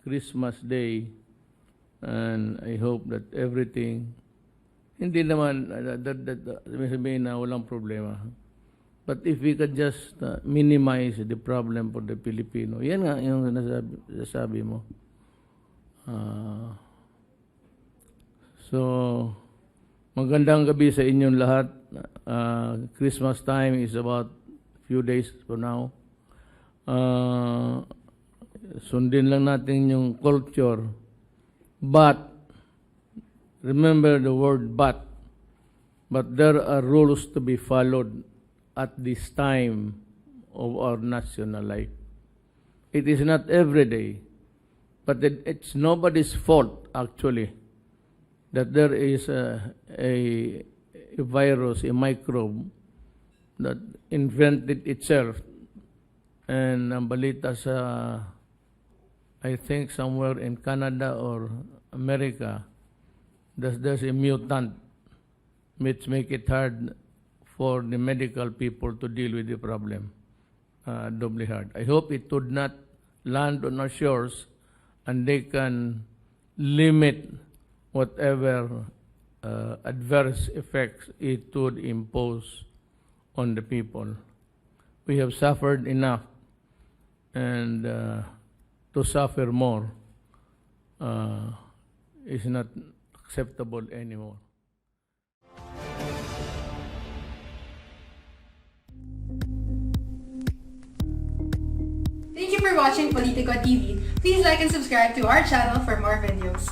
Christmas Day, and I hope that everything, hindi naman, sabihin na walang problema. But if we could just minimize the problem for the Filipino, yan nga yung nasabi mo. So, magandang gabi sa inyong lahat. Christmas time is about few days from now. Sundin lang natin yung culture. But, remember the word but there are rules to be followed at this time of our national life. It is not every day, but it's nobody's fault, actually, that there is a virus, a microbe, that invented itself. And ang balita sa, I think somewhere in Canada or America, there's a mutant which make it hard for the medical people to deal with the problem, doubly hard. I hope it would not land on our shores and they can limit whatever adverse effects it would impose on the people. We have suffered enough, and to suffer more is not acceptable anymore. Thank you for watching Politico TV. Please like and subscribe to our channel for more videos.